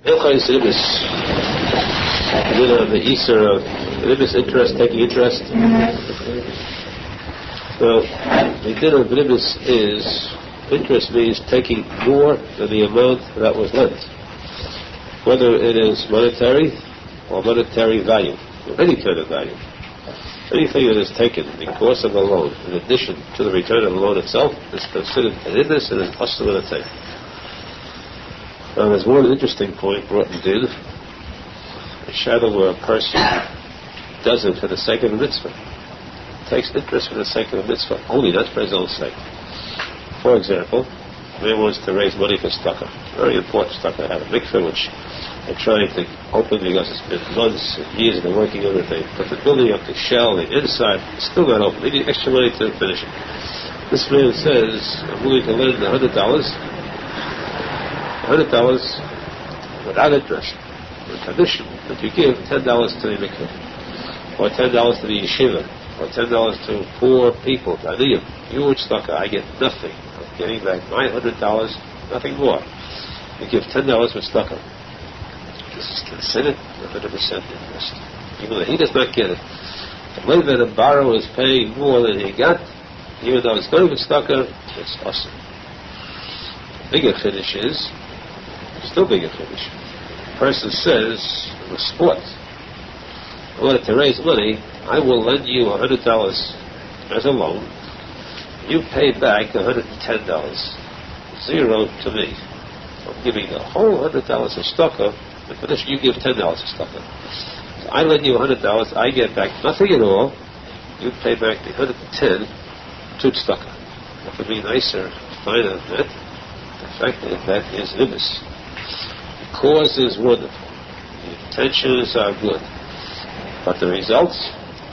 Elchais Ribis. The Easter of Ribis interest, taking interest. So, the din of Ribis is, interest means taking more than the amount that was lent. Whether it is monetary or monetary value, or any kind of value. Anything that is taken in the course of a loan, in addition to the return of the loan itself, is considered an Ribis and is possible to take. Now, there's one interesting point brought in din. A shadow where a person does it for the sake of a mitzvah. Takes interest for the sake of a mitzvah, only not for his own sake. For example, a man wants to raise money for tzedakah. Very important tzedakah. Have a mikveh which they're trying to open because it's been months and years and they're working on it. They put the building up, the shell, the inside, it's still not open. They need extra money to finish it. This man says, I'm willing to lend $100 without interest. The condition that you give $10 to the mikveh, or $10 to the yeshiva, or $10 to poor people, huge tzedakah. I get nothing. I'm getting back my $100, nothing more. You give $10 for tzedakah. This is considered 100% interest, even though he does not get it. The way that a borrower is paying more than he got, even though it's going to be tzedakah, it's awesome. Bigger finish is, still bigger finish. The person says, in the sport, in order to raise money, I will lend you $100 as a loan. You pay back $110, zero to me. I'm giving the whole $100 of tzedakah, and for this you give $10 of tzedakah. So I lend you $100, I get back nothing at all. You pay back the $110 to tzedakah. What could be nicer, finer than that? The fact that is Ribis. The cause is wonderful. The intentions are good. But the results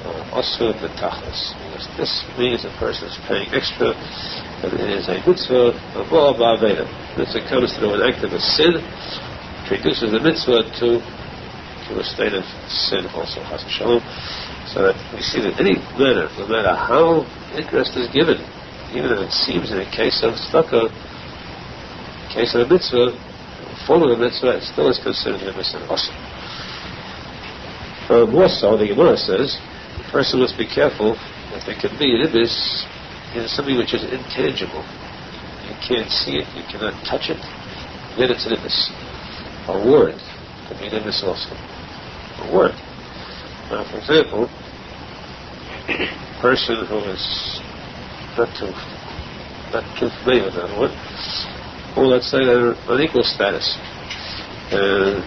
are also the tachlis. Because this means a person is paying extra, but it is a mitzvah of all ba'aveda. Mitzvah comes through an act of a sin, which reduces the mitzvah to a state of sin also, chas v'shalom. So that we see that any manner, no matter how interest is given, even if it seems in a case of tzedakah, in case of a mitzvah, form of a mitzvah, it still is considered a mitzvah awesome. More so, the Gemara says, the person must be careful that there can be an Ribis in something which is intangible. You can't see it, you cannot touch it, yet it's an Ribis. A word can be an Ribis also. A word. Now, for example, a person who is not too familiar with that word, or let's say they're on equal status. The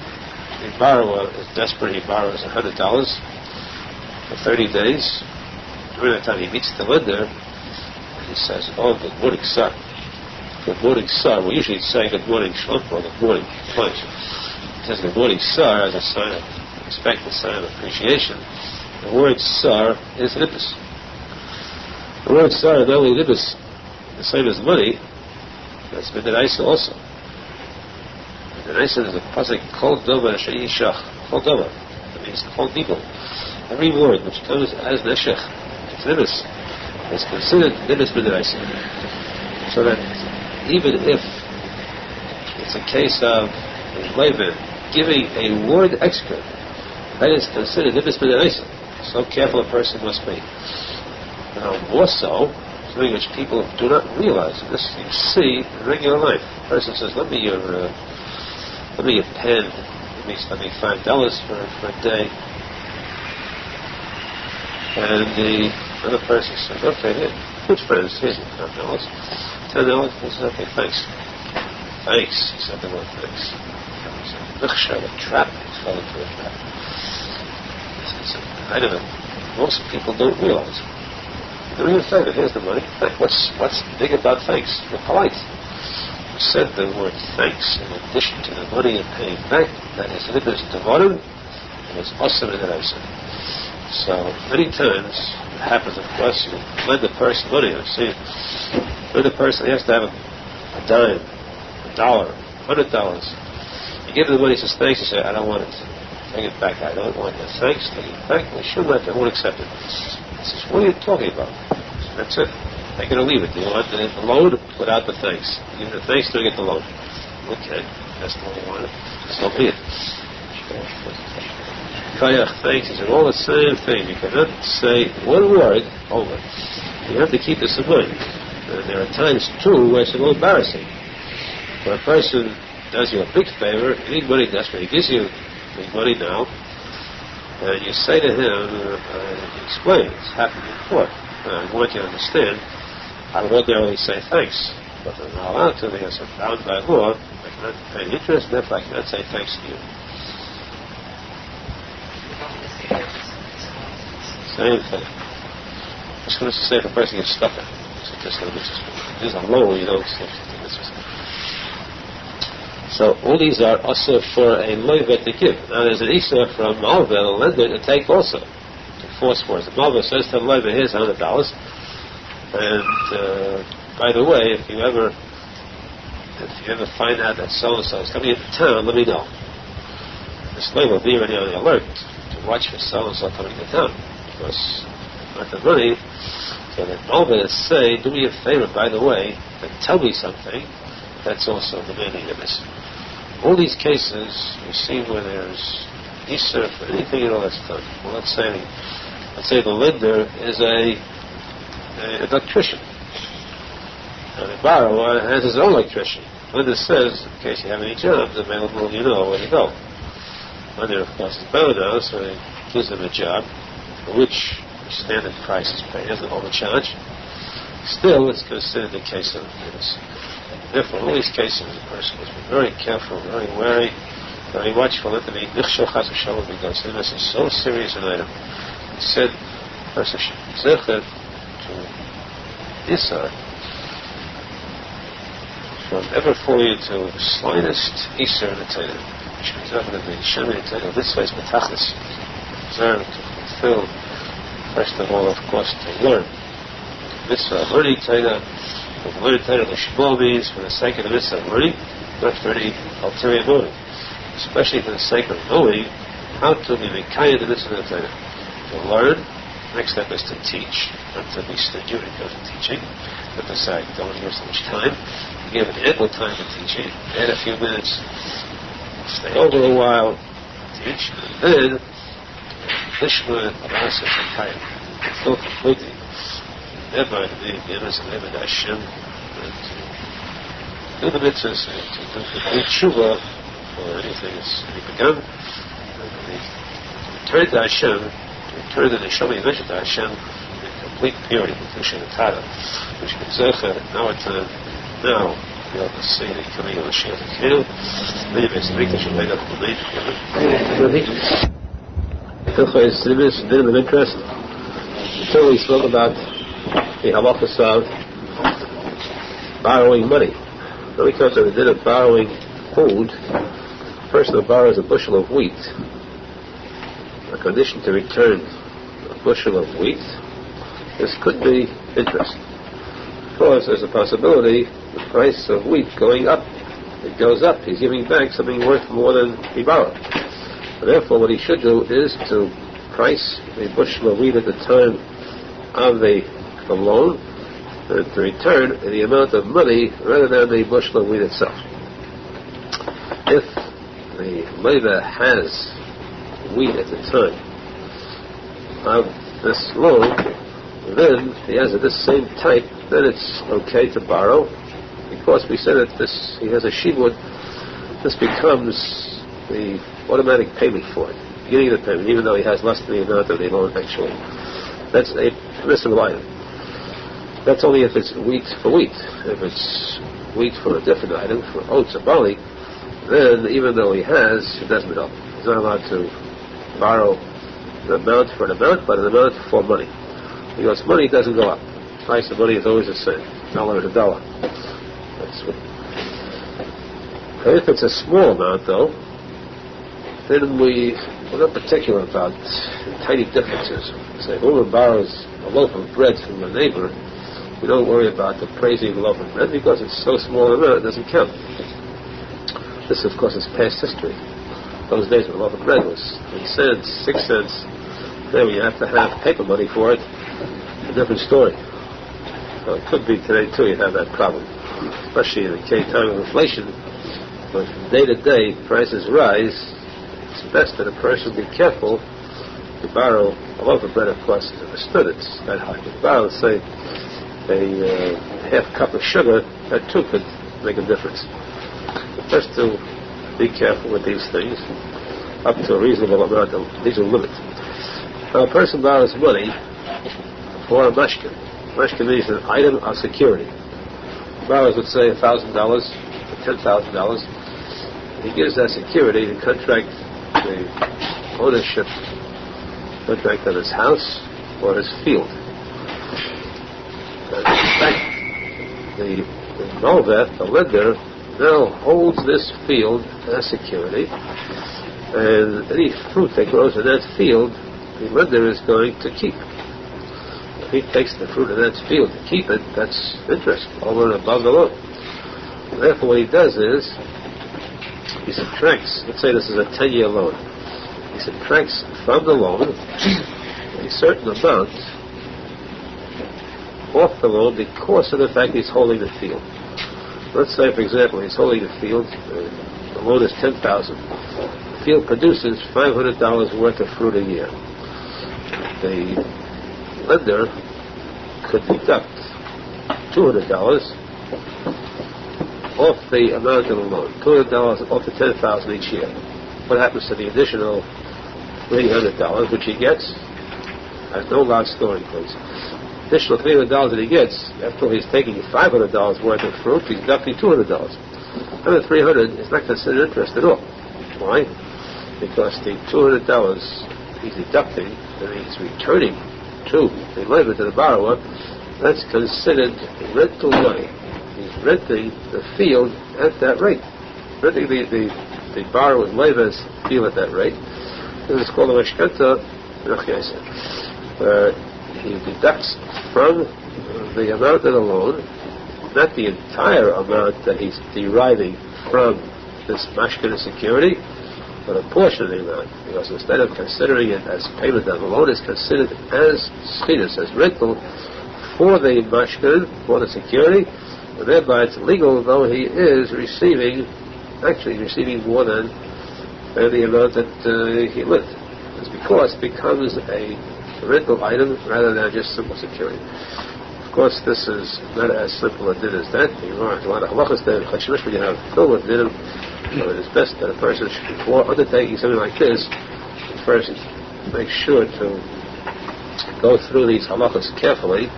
borrower is desperate. He borrows $100 for 30 days. During that time, he meets the lender, and he says, "Oh, good morning, sir. Good morning, sir." We usually say good morning, Shlump, or good morning, punch. He says good morning, sir, as a sign of respect, a sign of appreciation. The word sir is Ribis. The word sir is not only Ribis, the same as money, that's Menachem also. Menachem is a posek kol dover she'ishach, kol dover. That means kol nigel. Every word which comes as neshech, it's Ribis. It's considered Ribis Menachem. So that even if it's a case of Laban giving a word extra, that is considered Ribis Menachem. So careful a person must be. Now, more so, something which people do not realize. This you see in regular life. A person says, "Let me your pen. Let me $5 for a day." And the other person says, "Okay, here, good friends, here's $5. $10." He says, "Okay, thanks." Thanks. He said the word thanks. Look, a trap. He's falling into a trap. I don't know. Most people don't realize. Do me a favor, here's the money. What's big about thanks? You're polite. You said the word thanks in addition to the money you're paying back. That is Ribis Devarim, and it's awesome in the Arizal. So many times it happens, of course, you lend the person money. I've seen lend the person, he has to have a dime, $1, $100. You give him the money, he says thanks, you say, "I don't want it. Take it back. I don't want it. Thanks, take it back." Well, sure, I won't accept it. He says, "What are you talking about?" That's it. Take it or leave it. You want the loan without the thanks. You give the thanks to get the loan. Okay. that's the way you want it. So be it. Kayach, thanks, is all the same thing. You cannot say one word over. You have to keep this in mind. And there are times, too, where it's a little embarrassing. When a person does you a big favor, you need money desperately. He gives you big money now, and you say to him, explain, it's happened before. I want you to understand, I would ordinarily say thanks, but I'm not allowed to because I'm bound by law. I cannot pay interest, and therefore I cannot say thanks to you. Same thing. I was going to say if a person gets stuck in it. These are low, you don't say. So all these are also for a loivet to give. Now there's an Isa from Malva, a lender, to take also, to force for us. Malva says to the loivet, here's $100. And by the way, if you ever find out that so-and-so is coming into town, let me know. This loivet will be already on the alert to watch for so-and-so coming to town. Because not the money, so that Malva say, do me a favor, by the way, and tell me something. That's also the meaning of this. All these cases, you see where there's Isser for anything at all that's done. Well, let's say the lender is an electrician. And the borrower has his own electrician. The lender says, in case you have any jobs available, you know where to go. The lender, of course, is bound now, so he gives them a job for which standard price is paid, doesn't overcharge. Still, it's considered a case of this. Therefore, in all these cases, the person must be very careful, very wary, very watchful, not to be nichshel chas v'shalom, because this is so serious an item. He said, person should be zecher to Isar from ever falling into the slightest Isar in the Torah. You should be zecher to be Shemi in the Torah. This way is metachlis, observe, to fulfill. First of all, of course, to learn. Mitzvah, learning Torah. The learning Torah, the Shema means for the sake of the mitzvah of learning, not for any ulterior motive. Especially for the sake of knowing how to be mekayed the mitzvah of the Torah. To learn, next step is to teach, not to be stingy when it comes to teaching, not to say, don't give so much time. Give it ample time for teaching, add a few minutes, stay over a while, teach, and then Lishma Abbas is entire. Fulfill completely. Never to be innocent, never to Hashem. Do the mitzvahs, to do Teshuva for anything that's begun. To return to Hashem, to return the Neshama Yeveshet to Hashem in complete purity, with Hashem and Tara. Which can zecher at our time, now, be able to see the coming of Mashiach and Kiruv. Maybe it's the Mikdash and Leila for the Leila. Hilcha is a bit of interest. Until we spoke about the halacha of borrowing money. When it comes to the din of borrowing food, the person who borrows a bushel of wheat, a condition to return a bushel of wheat, this could be interest. Of course, there's a possibility the price of wheat going up. It goes up. He's giving back something worth more than he borrowed. Therefore, what he should do is to price the bushel of wheat at the time of the loan, and to return the amount of money rather than the bushel of wheat itself. If the lender has wheat at the time of this loan, then he has this same type, then it's okay to borrow, because we said that he has a shibud. This becomes the automatic payment for it, beginning of the payment, even though he has less than the amount of the loan actually. That's a permissible item. That's only if it's wheat for wheat. If it's wheat for a different item, for oats or barley, then even though he has, it doesn't help. He's not allowed to borrow an amount for an amount, but an amount for money. Because money doesn't go up. The price of money is always the same. $1 is $1. That's what. If it's a small amount, though, then we're not particular about tiny differences. Say, if a woman borrows a loaf of bread from a neighbor, we don't worry about the praising the loaf of bread because it's so small an amount, it doesn't count. This, of course, is past history. Those days when a loaf of bread was 3 cents, 6 cents, then you have to have paper money for it, a different story. So it could be today, too, you have that problem. Especially in the time of inflation, But from day to day, prices rise. It's best that a person be careful to borrow a loaf of bread. Of course, is understood it's that high. But borrow, say, a half cup of sugar, that too could make a difference. But just to be careful with these things, up to a reasonable amount, these are limits. Now, a person borrows money for a mashkin. Mashkin means an item of security. He borrows, let's say, $1,000 or $10,000. He gives that security to contract the ownership, contract of his house or his field. In fact, the Malvet, the lender, now holds this field as security, and any fruit that grows in that field, the lender is going to keep. If he takes the fruit in that field to keep it, that's interest over and above the loan. Therefore, what he does is he subtracts. Let's say this is a 10-year loan. He subtracts from the loan a certain amount off the loan because of the fact he's holding the field. Let's say, for example, he's holding the field. The loan is $10,000. The field produces $500 worth of fruit a year. The lender could deduct $200 off the amount of the loan. $200 off the $10,000 each year. What happens to the additional $300 which he gets? Has no large storing place. Additional $300 that he gets, after he's taking $500 worth of fruit, he's deducting $200. Another $300 is not considered interest at all. Why? Because the $200 he's deducting and he's returning to the lender, to the borrower, that's considered rental money. He's renting the field at that rate. Renting the borrower's labor's field at that rate. This is called a mashkenta. He deducts from the amount of the loan, not the entire amount that he's deriving from this mashkenta security, but a portion of the amount. Because instead of considering it as payment on the loan, is considered as status, as rental for the mashkenta, for the security, and thereby it's legal, though he is receiving more than the amount that he lent. It's because it becomes a rental item rather than just simple security. Of course, this is not as simple a din as that. There are a lot of halachas there in Chassidut when you have filled with dinim. So it is best that a person should, before undertaking something like this, first make sure to go through these halachas carefully,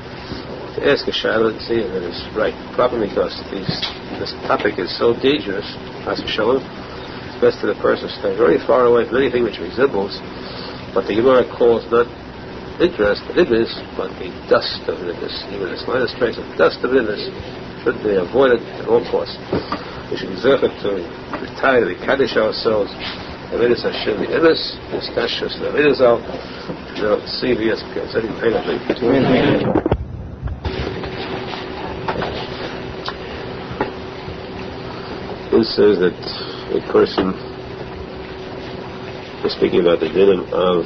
to ask a shaila and see if it is right. Probably because this topic is so dangerous, as a shalom, it's best that a person stay very far away from anything which resembles what the Gemara calls not interest, ribis, but the dust of ribis. Even the slightest trace of dust of ribis should be avoided at all costs. We should be zeichet to retire, to kaddish ourselves, Avedis Hashem the Emes, Niskashus the Arizal, now see if he has any pain of me. This says that a person is speaking about the dinim of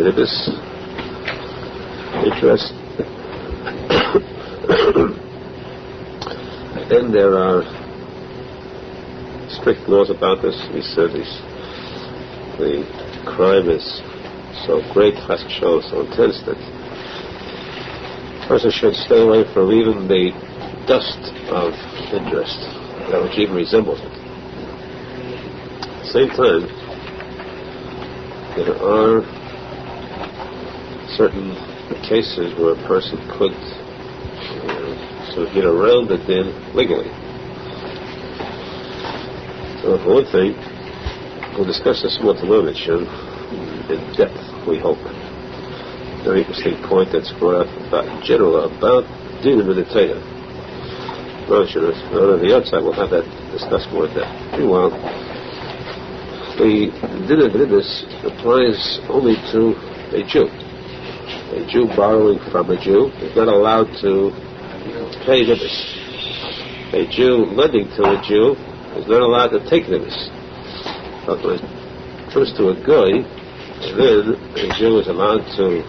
ribis, interest, and there are strict laws about this. He said the crime is so great, so intense, that a person should stay away from even the dust of interest, that which even resembles it. At the same time, there are certain cases where a person could sort of get around the din legally. So for one thing, we'll discuss this more tomorrow in depth, we hope. Very interesting point that's brought up about, in general, about din in the Torah. On the outside, we'll have that discussed more in depth. Meanwhile, the din of ribis applies only to a Jew. A Jew borrowing from a Jew is not allowed to pay ribis. A Jew lending to a Jew is not allowed to take ribis. But when it comes to a guy, then a Jew is allowed to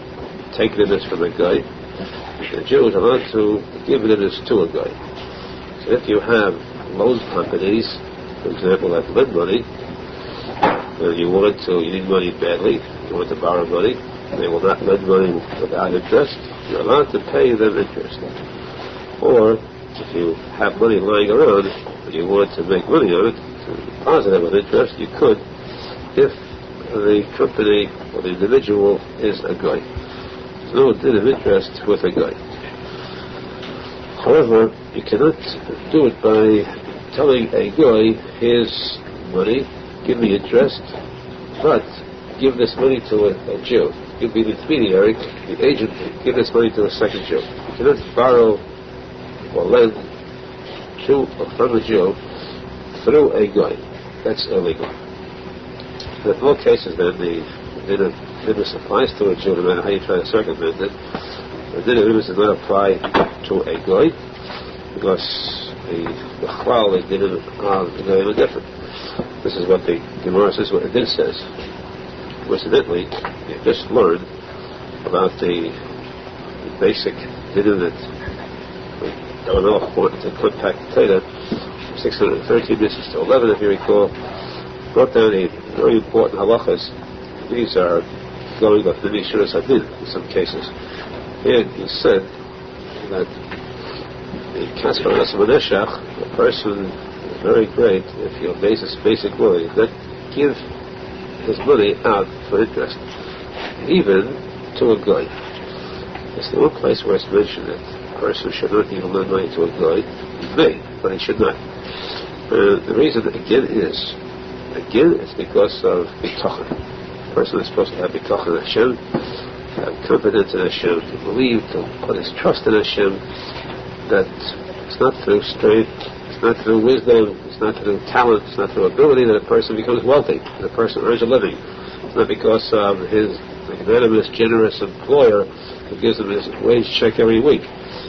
take ribis from a guy. A Jew is allowed to give ribis to a guy. So if you have loan companies For example, that lend money, you need money badly, you want to borrow money, they will not lend money without interest, you're allowed to pay them interest. Or, if you have money lying around, and you want to make money on it, to deposit it with interest, you could, if the company or the individual is a guy. There's no din of interest with a guy. However, you cannot do it by telling a guy, here's money, give me interest, but give this money to a Jew. You'll be the intermediary, the agent, give this money to a second Jew. You cannot borrow or lend to or from a Jew through a guy. That's illegal. In all cases, then, the din of Nibus applies to a Jew, no matter how you try to circumvent it. The din of Nibus does not apply to a Goy, because the Chlal, the din of the Goy are different. This is what the Gemara says, what the din says. Coincidentally, you just learned about the basic din that Arizal wanted to contact Torah, 613 misses to 11, if you recall, brought down a very important halachas. These are going up the Mishuras Hadin in some cases. Here he said that the Kasper Nasamaneshach, a person is very great if he obeys his basic law, he does not give his money out for interest, even to a guy. It's the one place where it's mentioned that a person should not even lend money to a guy. He may, but he should not. The reason again is because of bitachon. The person is supposed to have bitachon in Hashem, to have confidence in Hashem, to believe, to put his trust in Hashem, that it's not through strength, it's not through wisdom, it's not through talent, it's not through ability that a person becomes wealthy, that a person earns a living. It's not because of his magnanimous, generous employer who gives him his wage check every week.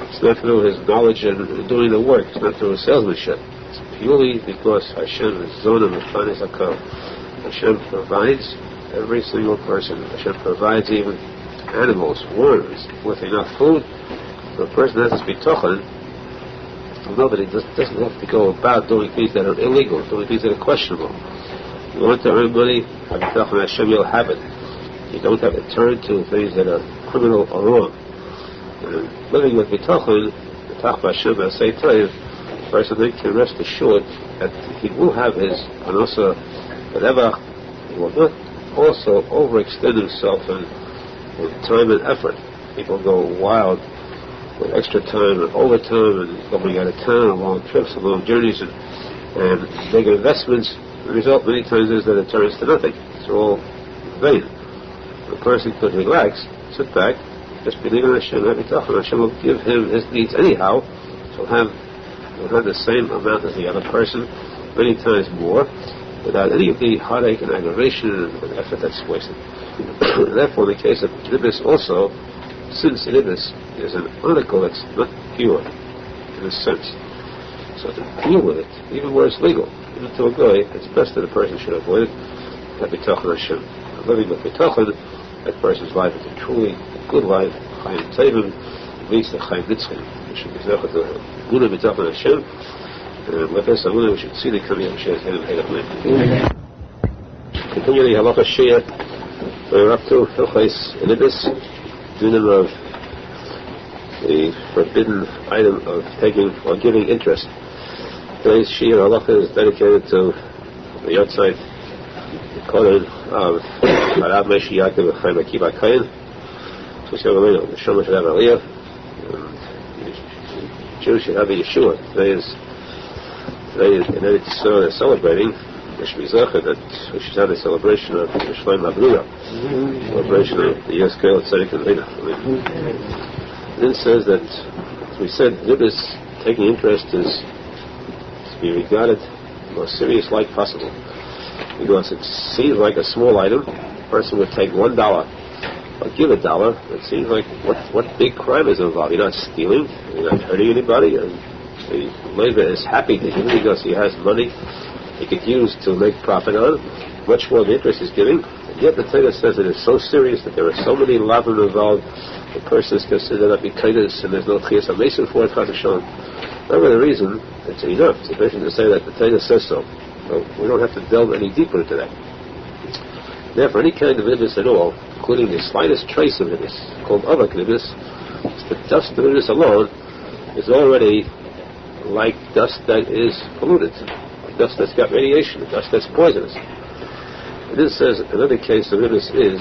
It's not through his knowledge and doing the work. It's not through his salesmanship. It's purely because Hashem is Zonah Mefanes HaKol. Hashem provides every single person. Hashem provides even animals, worms, with enough food. So a person has to be bitachon, to know that he doesn't have to go about doing things that are illegal, doing things that are questionable. You want to earn money, have bitachon Hashem, you'll have it. You don't have to turn to things that are criminal or wrong. Living with bitachon, B'tach Hashem Asay Toiv, the person then can rest assured that he will have his anasa, whatever, he will not also overextend himself in time and effort. People go wild with extra time and overtime and going out of town on long trips and long journeys and big investments. The result many times is that it turns to nothing. It's all vain. The person could relax, sit back, just believe in Hashem, have bitachon. Hashem will give him his needs anyhow. He'll have the same amount as the other person, many times more, without any of the heartache and aggravation and effort that's wasted. Therefore, in the case of Nibis also, since Nibis is an article that's not pure in a sense, so to deal with it, even where it's legal, even to a guy, it's best that a person should avoid it. Have bitachon Hashem. Living with bitachon, that person's life is a truly good life. Chaim Tevim leads to Chaim Nitzchim. We should be zeichet to Guna bitachon Hashem. And with this, we should see the coming of Mashiach and Amen. Continue the Halacha Shia. We're up to Hilchos Nibis, dinim of the forbidden item of taking or giving interest. Today's Shia Halacha is dedicated to the outside Kohen of Rav Moshe Yaakov and Chaim Akiva Kohen. So the Shulchan should have Aliyah. The Jews should have a Yeshua. Today in Eretz Yisrael they're celebrating. There should be Zohar that we should have a celebration of Yerushalmi, celebration of the year's Kohen Tzadik and Leda. Then says that, as we said, Nibis, taking interest, is to be regarded the most serious like possible. Because it seems like a small item. A person would take $1 or give $1. It seems like what big crime is involved. You're not stealing, you're not hurting anybody, and the labor is happy to give it because he has money he could use to make profit on, much more the interest he's giving. And yet the Torah says it is so serious that there are so many lavim involved, the person is considered not b'kaidos, and there's no chiyas hamesim for it, chas v'shalom. Whatever the reason, it's enough. It's sufficient to say that the Torah says so. So we don't have to delve any deeper into that. Therefore, any kind of Nidus at all, including the slightest trace of Nidus, called Avak Nidus, the dust of Nidus alone is already like dust that is polluted, like dust that's got radiation, dust that's poisonous. And this says another case of Nidus is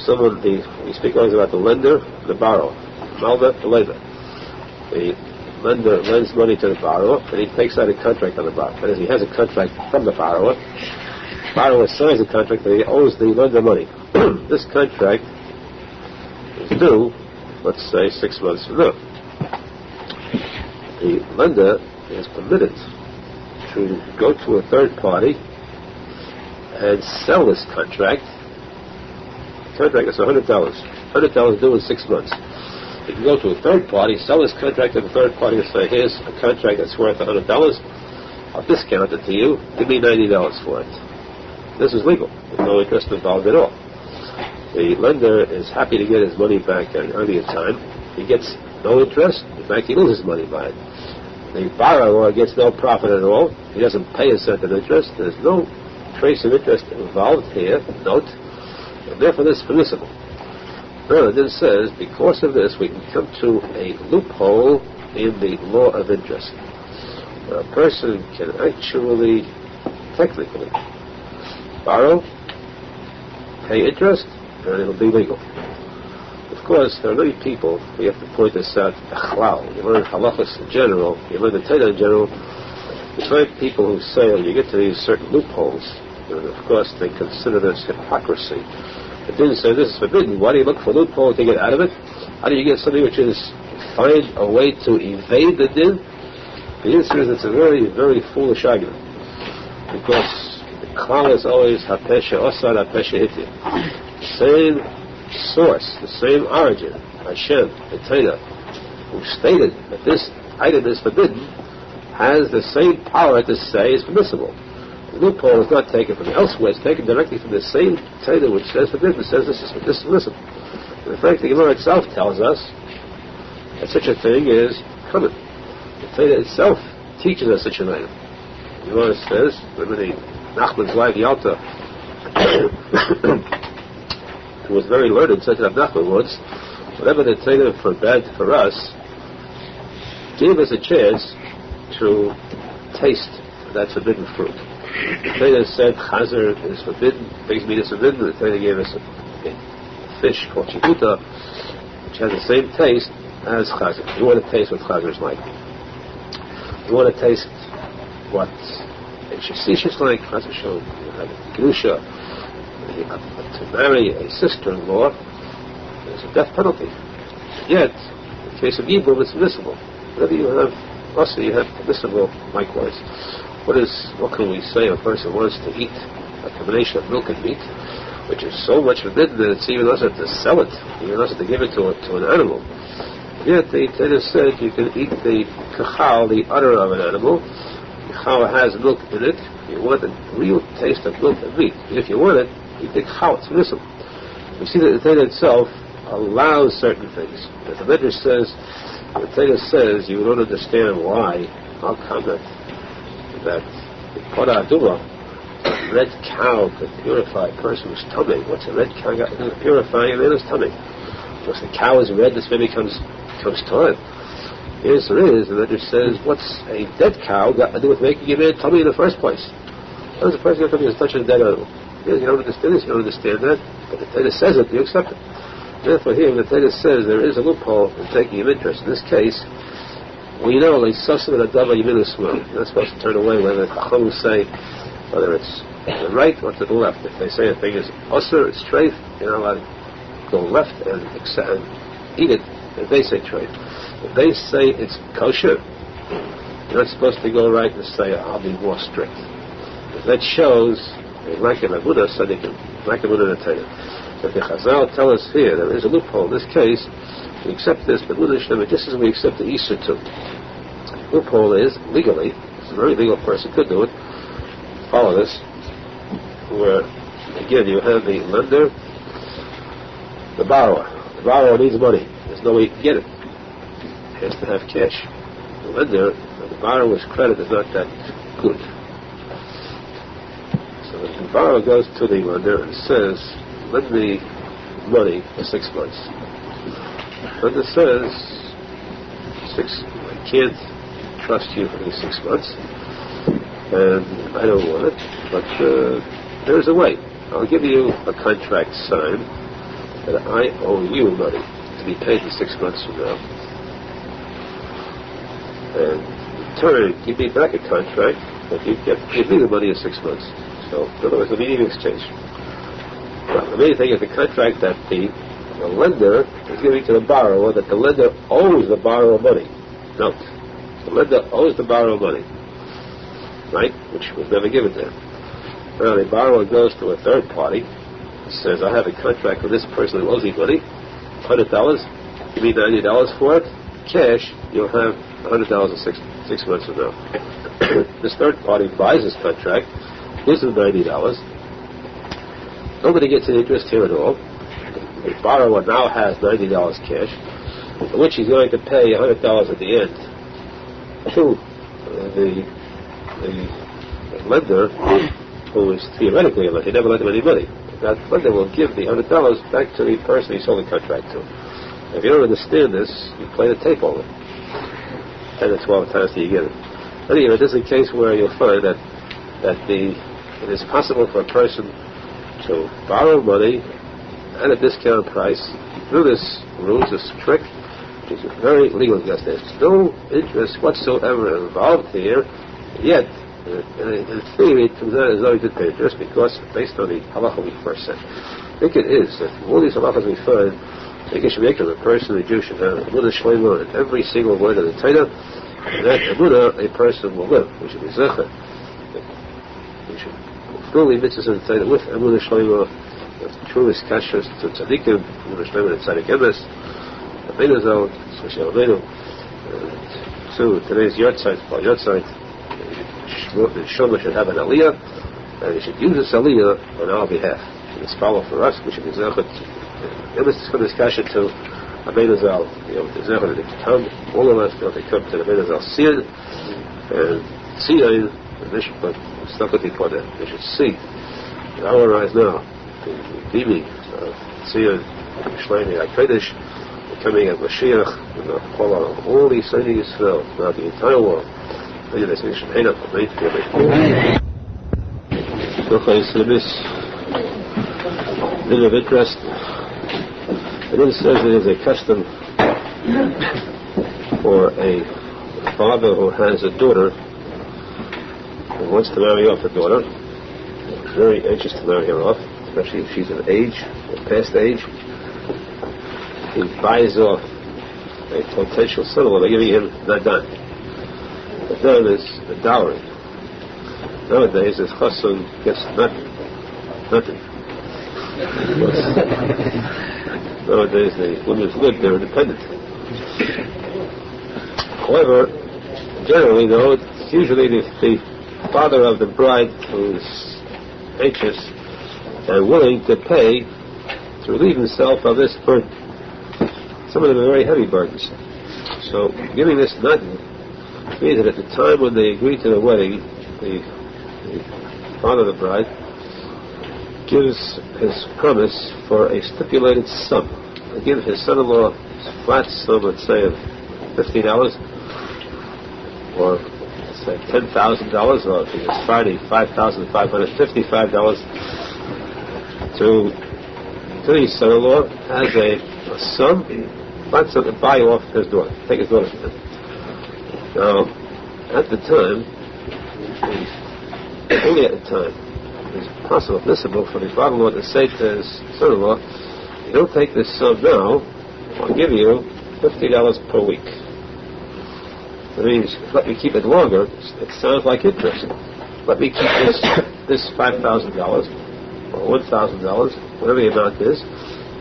if we speak always about the lender, the borrower, Malva, the lender. The lender lends money to the borrower, and he takes out a contract on the borrower. That is, he has a contract from the borrower. The borrower signs a contract that he owes the lender money. This contract is due, let's say, 6 months from now. The lender is permitted to go to a third party and sell this contract. The contract is $100. $100 due in 6 months. You can go to a third party, sell this contract to the third party and say, here's a contract that's worth $100. I'll discount it to you. Give me $90 for it. This is legal. There's no interest involved at all. The lender is happy to get his money back at an earlier time. He gets no interest. In fact, he loses money by it. The borrower gets no profit at all. He doesn't pay a cent of interest. There's no trace of interest involved here. Note. And therefore, this is permissible. Further, this says, because of this, we can come to a loophole in the law of interest. Where a person can actually, technically, borrow, pay interest, and it'll be legal. Of course, there are many people, we have to point this out, you learn halachas in general, you learn the Torah in general, you find people who say, when you get to these certain loopholes, and of course they consider this hypocrisy. The din says this is forbidden. Why do you look for a loophole to get out of it? How do you get something which is find a way to evade the din? The answer is it's a very, very foolish argument. Because the klal is always hapesha osad, hapesha hitir. The same source, the same origin, Hashem, the Torah, who stated that this item is forbidden, has the same power to say it's permissible. The loophole is not taken from elsewhere, it's taken directly from the same Torah which says forbidden, says this is permissible. And in fact, the Gemara itself tells us that such a thing is common. The Torah itself teaches us such an item. The Gemara says, remember the Nachman's wife Yalta, who was very learned, said to Rav Nachman once, whatever the Torah forbade for us, gave us a chance to taste that forbidden fruit. The Torah said chazer is forbidden, pig's meat is forbidden. The Torah gave us a fish called chavruta, which has the same taste as chazer. You want to taste what chazer is like. You want to taste what a shasish is like. Chazer showed you have a grusha. To marry a sister-in-law, there's a death penalty. Yet, in the case of Yibum, it's permissible. Whatever you have, also you have permissible likewise. What can we say? A person wants to eat a combination of milk and meat, which is so much forbidden that it's even less to sell it, even less to give it to an animal. Yet the Torah said you can eat the kachal, the udder of an animal. The kachal has milk in it. You want the real taste of milk and meat. If you want it, you think how it's permissible. We see that the Torah itself allows certain things. If the Midrash says, the Torah says, you don't understand why. How come that the Kodah Aduma, a red cow could purify a person's tummy? What's a red cow got to do with purifying a man's tummy? Because the cow is red, this baby comes time. The answer is, the Midrash says, what's a dead cow got to do with making a man's tummy in the first place? How does a person get to touch a dead animal? You don't understand this, you don't understand that, but the Torah says it, you accept it. Therefore here, the Torah says there is a loophole in taking an interest. In this case, we know, like Sasam and Adava Yiminu Smil, you're not supposed to turn away whether the Chacham say, whether it's to the right or to the left. If they say a thing is Osir, it's treif, you're not allowed to go left and eat it. If they say treif. If they say it's kosher, you're not supposed to go right and say, I'll be more strict. If that shows Menachem Mendel Schneerson, Menachem Mendel Schneerson. So if the Chazal tell us here there is a loophole in this case, we accept this, but just as we accept the Easter too. The loophole is legally, a very legal person could do it. Follow this, where again you have the lender, the borrower. The borrower needs money. There's no way he can get it. He has to have cash. The lender, the borrower's credit is not that good. So the borrower goes to the lender and says, lend me money for 6 months. The lender says, I can't trust you for these 6 months, and I don't want it, but there's a way. I'll give you a contract signed that I owe you money to be paid in 6 months from now. And in turn, give me back a contract that you give me the money in 6 months. So, in other words, the meaning exchange. Well, the main thing is the contract that the lender is giving to the borrower, that the lender owes the borrower money. Note, the lender owes the borrower money, right? Which was never given there. Now the borrower goes to a third party and says, I have a contract with this person who owes me money, $100, give me $90 for it, cash, you'll have $100 in six months from now. This third party buys this contract, gives him $90. Nobody gets any interest here at all. The borrower now has $90 cash, for which he's going to pay $100 at the end to the lender, who is theoretically a lender. He never lent him any money. That lender will give the $100 back to the person he sold the contract to. If you don't understand this, you play the tape over 10 or 12 times till you get it. Anyway, this is a case where you'll find that it is possible for a person to borrow money at a discount price through this ruse, this trick, which is very legal. There's no interest whatsoever involved here, yet in theory it comes out as though he did pay interest, because based on the halacha we first said. I think it is that all these halachas we find, I think it should make a person, a Jew, should have emunah shleima in every single word of the Torah, and that emunah a person will live. We should be zecher. We should fulfill the mitzvahs in the Torah with emunah shleima, with truest kashrus to tzadikim, emunah shleima and tzadik emes, Arizal, Social Almeida. So today's yahrzeit, Shulchan should have an aliyah, and he should use this aliyah on our behalf. It's follow for us. We should be zecher. This is for discussion to Arizal, zecher to come. All of us to come to the Arizal Syrian and Syrian. They should put stuff before that. They should see in our eyes now the redeeming of Syrian, Yerushalmi, Kodesh, the coming of Mashiach, and the follow of all these Syrian Yisrael throughout the entire world. Bit of interest. It says it is a custom for a father who has a daughter who wants to marry off a daughter, very anxious to marry her off, especially if she's of age, or past age. He buys off a potential son-in-law by giving him nadan. Nadan is the dowry. Nowadays, his chassan gets nothing. Nowadays, the women's good, they're independent. However, generally, though, it's usually the father of the bride who's anxious and willing to pay to relieve himself of this burden. Some of them are very heavy burdens. So, giving this nadan means that at the time when they agree to the wedding, the father of the bride gives his promise for a stipulated sum. He gives his son-in-law a flat sum, let's say, of $50, or let's say $10,000, or if he is Friday, $5,555 to his son-in-law as a sum, flat sum to buy off his daughter, take his daughter from him. Now, at the time, only at the time, it's possible, permissible for the father-in-law to say to his son-in-law, you don't take this sum now, I'll give you $50 per week. That means, let me keep it longer. It sounds like interest. Let me keep this $5,000 or $1,000, whatever the amount is.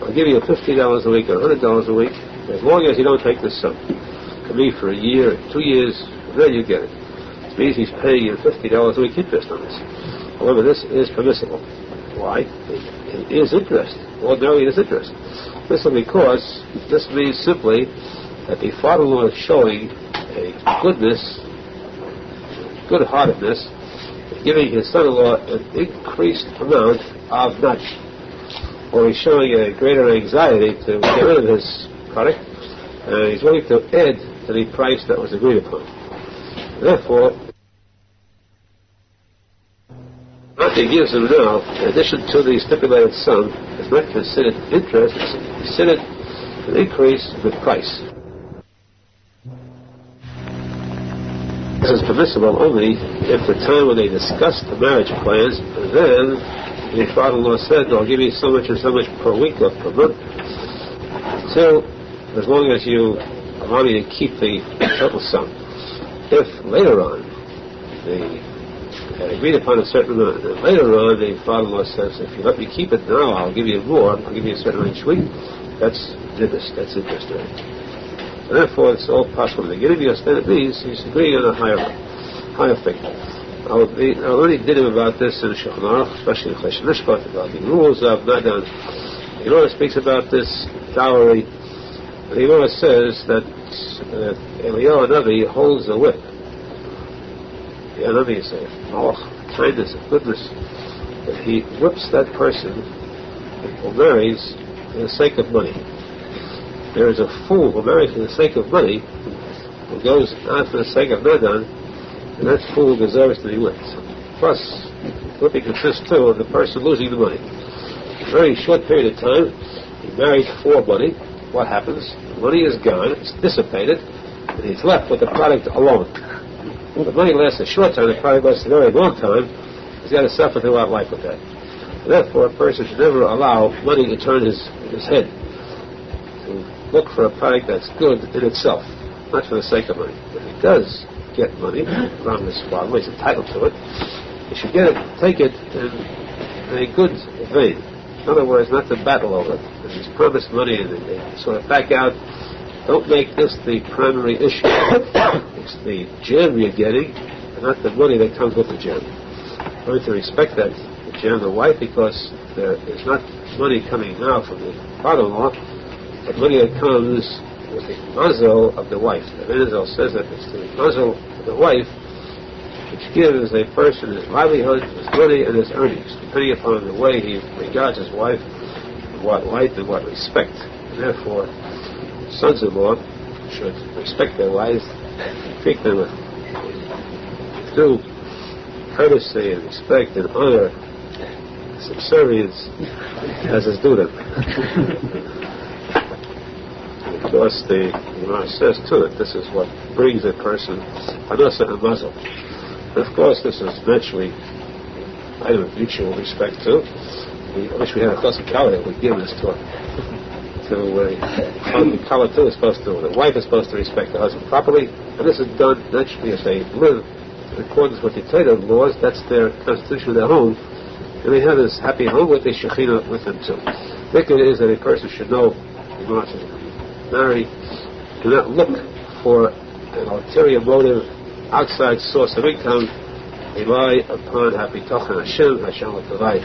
I'll give you $50 a week or $100 a week, as long as you don't take this sum. It could be for a year, 2 years, then you get it. It means he's paying you $50 a week interest on this. However, this is permissible. Why? It is interest. Ordinarily, it is interest. This is because this means simply that the father-in-law is showing a goodness good-heartedness, giving his son-in-law an increased amount of nudge, or he's showing a greater anxiety to get rid of his product, and he's willing to add to the price that was agreed upon. Therefore, what he gives him now, in addition to the stipulated sum, is not considered interest, it's considered an increase in the price. This is permissible only if the time when they discussed the marriage plans, and then the father-in-law said, I'll give you so much and so much per week or per month. So, as long as you allow me to keep the total sum. If later on they had agreed upon a certain amount, and later on the father-in-law says, if you let me keep it now, I'll give you more, I'll give you a certain amount each week, that's interest rate. And therefore, it's all possible. In the beginning, it means he's agreeing on a higher figure. I already did him about this in Shulchan, especially in Chesed Mishpat, about the rules of Nadan. The Gemara speaks about this dowry. The Gemara says that Eliyahu Navi holds a whip. The Navi is a kindness, a goodness. That he whips that person who marries for the sake of money. There is a fool who marries for the sake of money, who goes out for the sake of Nadan, and that fool deserves to be whipped. Plus, whipping consists too of the person losing the money. In a very short period of time, he married for money. What happens? The money is gone, it's dissipated, and he's left with the product alone. The money lasts a short time, the product lasts a very long time. He's got to suffer throughout life with that. Therefore, a person should never allow money to turn his head. Look for a product that's good in itself, not for the sake of money. If he does get money from his father, he's entitled to it, he should take it in a good vein. In other words, not to battle over it. If he's promised money and they sort of back out, don't make this the primary issue. It's the gem you're getting, and not the money that comes with the gem. Learn to respect that, the gem, the wife, because there is not money coming now from the father-in-law, but money that comes with the mazel of the wife. The Arizal says that it's the mazel of the wife which gives a person his livelihood, his money, and his earnings, depending upon the way he regards his wife, in what light and what respect. And therefore, sons-in-law should respect their wives, treat them with due courtesy and respect and honor, subservience, as is due them. Of course, the Gemara says too that this is what brings a person Hanosa and Mazel. Of course, this is naturally an item of mutual respect too. I wish we had a Chassidut Kala that would give this to the Kala too is supposed to. The wife is supposed to respect the husband properly, and this is done naturally as they live in accordance with the Torah laws. That's their constitution of their home, and they have this happy home with the Shekhinah with them too. The thing is that a person should know marry, do not look for an ulterior motive, outside source of income. Rely upon Hapitochen Hashem, Hashem will provide.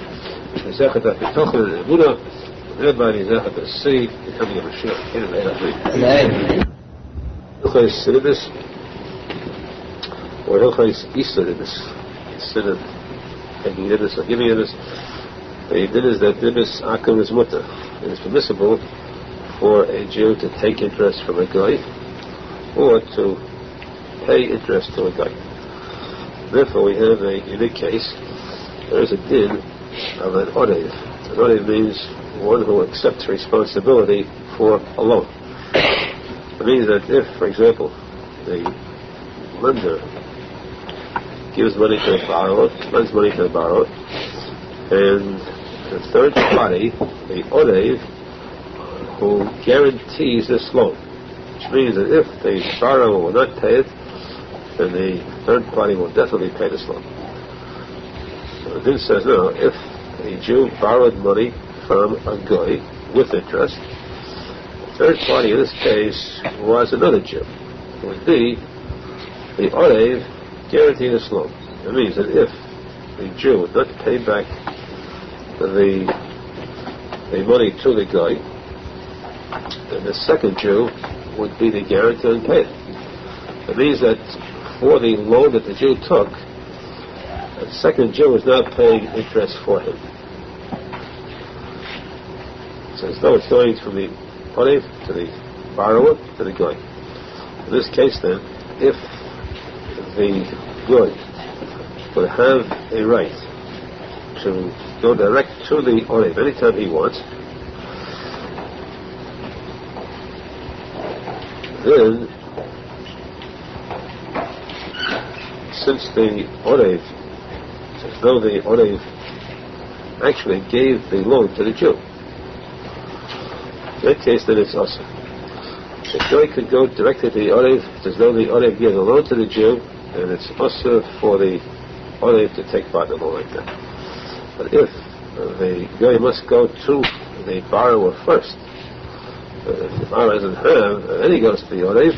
Zechat Hapitochen and Emunah, everybody Zechat to see, becoming a Mashiach. Hilchos Sinibus, or Hilchos Isanibus, instead of taking Nibus or giving Nibus, the Nibus that Nibus Akum is Mutter. It is permissible for a Jew to take interest from a guy or to pay interest to a guy. Therefore, we have a unique case. There is a din of an odev. An odev means one who accepts responsibility for a loan. It means that if, for example, the lender gives money to the borrower, lends money to the borrower, and the third party, the odev, who guarantees this loan, which means that if the borrower will not pay it, then the third party will definitely pay this loan. So the din says, no, if a Jew borrowed money from a guy with interest, the third party in this case was another Jew, who would be the odev guaranteeing this loan. It means that if the Jew would not pay back the money to the guy, then the second Jew would be the guarantor and pay it. It means that for the loan that the Jew took, the second Jew is not paying interest for him. So as though it's going from the Orev to the borrower to the Goy. In this case then, if the Goy would have a right to go direct to the Orev anytime he wants, then since the Orev, as though the Orev actually gave the loan to the Jew, in that case then it's awesome. The Goy could go directly to the Orev, it's as though the Orev gave the loan to the Jew, and it's also for the Orev to take part in the loan like that. But if the Goy must go to the borrower first, if the borrower doesn't have, and then he goes to the Orev,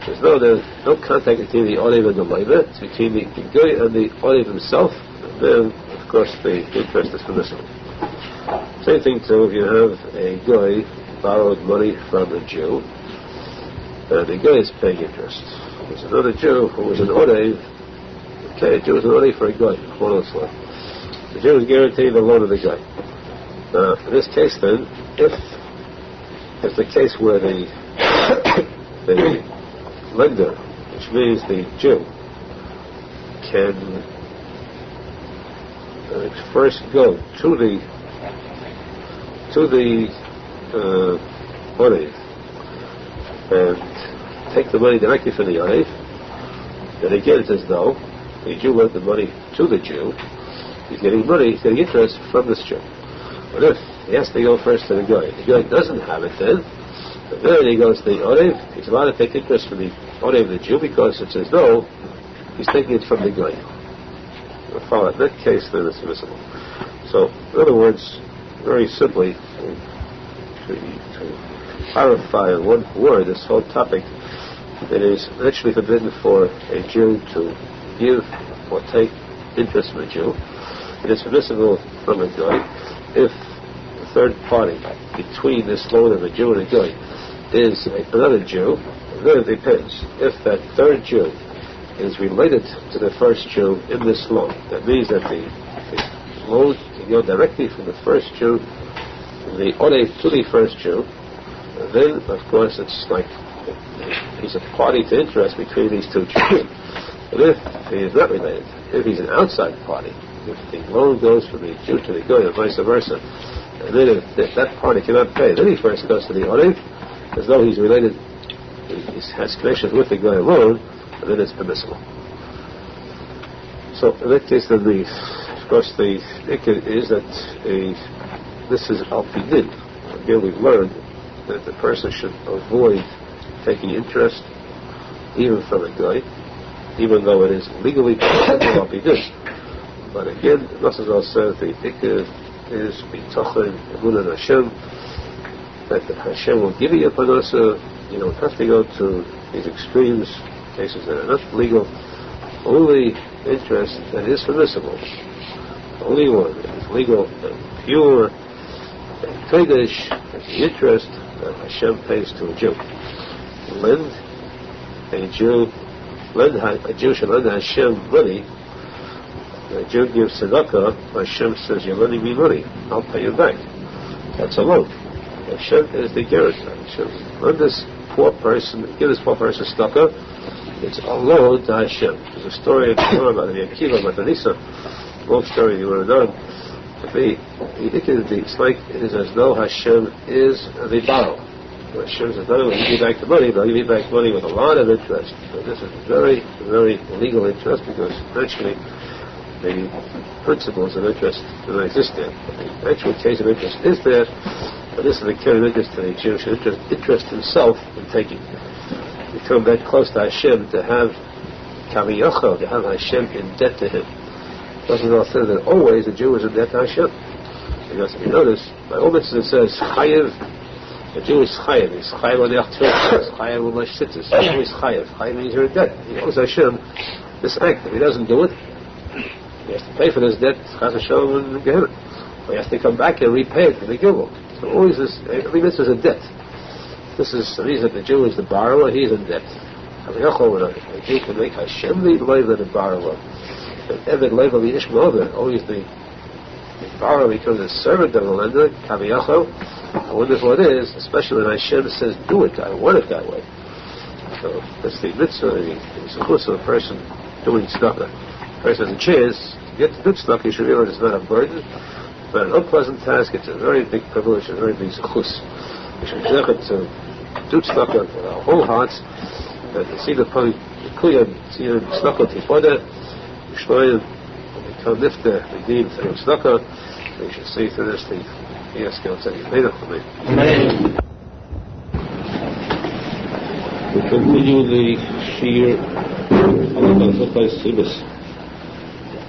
there's no contact between the Orev and the Leiva, it's between the Goy and the Orev himself, and then, of course, the interest is permissible. Same thing, too, if you have a Goy borrowed money from a Jew, and the Goy is paying interest. There's another Jew who was an Orev, a Jew is an Orev for a Goy, the Jew is guaranteeing the loan of the Goy. Now, in this case, then, if it's the case where the lender, which means the Jew, can first go to the Orev and take the money directly from the Orev, then again it's as though the Jew lent the money to the Jew, he's getting money, he's getting interest from this Jew. But if he has to go first to the Goy doesn't have it then he goes to the Orev, he's allowed to take interest from the Orev of the Jew because it's as though he's taking it from the Goy. In that case, then it's permissible. So, in other words, very simply, to clarify in one word this whole topic, it is actually forbidden for a Jew to give or take interest from a Jew. It is permissible from a Goy if the third party between this loan of a Jew and a Goy is another Jew. Then it depends. If that third Jew is related to the first Jew in this loan, that means that the loan can go directly from the first Jew, the Orev to the first Jew, and then of course it's like he's a party to interest between these two Jews. But if he is not related, if he's an outside party, if the loan goes from the Jew to the Goy and vice versa, and then if that party cannot pay, then he first goes to the Orev, as though he's related, he has connections with the Goy alone, and then it's permissible. So in that case, then of course the ikar is that this is al-pidin. Again, we've learned that the person should avoid taking interest even from a Goy, even though it is legally possible al-pidin. But again, Rosenfeld says the ikar is b'tochen emunah in Hashem, that Hashem will give you a panasa. You don't have to go to these extremes, cases that are not legal. Only interest that is permissible, only one that is legal and pure and kodesh, is the interest that Hashem pays to a Jew. A Jew should lend Hashem money. A Jew gives tzedakah, Hashem says, you're lending me money, I'll pay you back. That's a loan. Hashem is the guarantor. Hashem lend this poor person, give this poor person tzedakah, it's a loan to Hashem. There's a story in Torah about Yaakov, about Anissa, long story you would have known. It's like it is as though Hashem is the borrower. Hashem says, not only will give you back the money, but I'll give you back money with a lot of interest. So this is very, very legal interest because actually the principles of interest do not exist there. The actual case of interest is there, but this is the kind of interest that a Jew should interest himself in taking. Become that close to Hashem, to have kaviyachol, to have Hashem in debt to him. It doesn't all say that always a Jew is in debt to Hashem. Because if you notice, by all mitzvahs it says chayev, a Jew is chayev. He's chayev on the achtur, chayev on the shittus. He's always chayev. Chayev means you're in debt. He owes Hashem this act. If he doesn't do it, he has to pay for this debt, Chas v'shalom in Gehenna. Or he has to come back and repay it for the gilul. So always this, every mitzvah is a debt. This is the reason that the Jew is the borrower, he is in debt. When a Jew can make Hashem the Leiva the Barla, and Eved Leiva the Ishmael, always the borrower becomes a servant of the lender, Kaviyachol. I wonder what it is, especially when Hashem says, do it, I want it that way. So that's the mitzvah, the zechus of a person doing tzedakah. A person has a chance to get to do tzedakah, you should realize it's not a burden, it's not an unpleasant task, it's a very big privilege, a very big zechus. We should be to do tzedakah with our whole hearts, and to see the Kuyam, see the tzedakah tifoda, Yishmayim, become nifta, redeemed through tzedakah. We should say to this thing, yes, God said, you made it for me. Amen. We continue the Shir Halacha Zochai Sibis.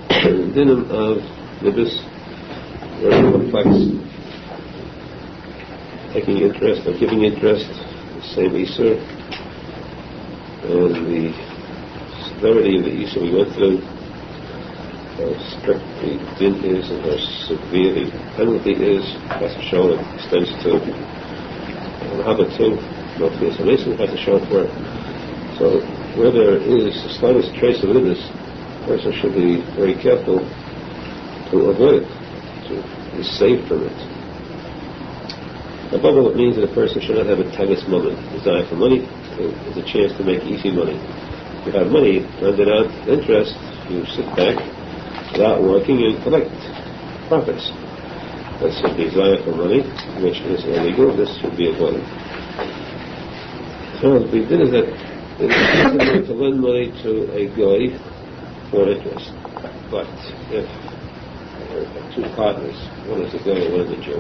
The dinim of Nibis, very complex. Taking interest or giving interest, the same Isur. And the severity of the Isur we went through, how strict the din is and how severe the penalty is, has to show it extends to Rahaba too. Not to be a Mason has to show for it. So where there is the slightest trace of it, this person should be very careful to avoid it, to be saved from it. Above all, it means that a person should not have a tagas moment, desire for money. There's a chance to make easy money. If you have money, lend it out, interest, you sit back without working and collect profits. That's a desire for money, which is illegal. This should be avoided. So the big thing is that it is possible to lend money to a goy for interest. But if there are two partners, one is a goy and one is a Jew,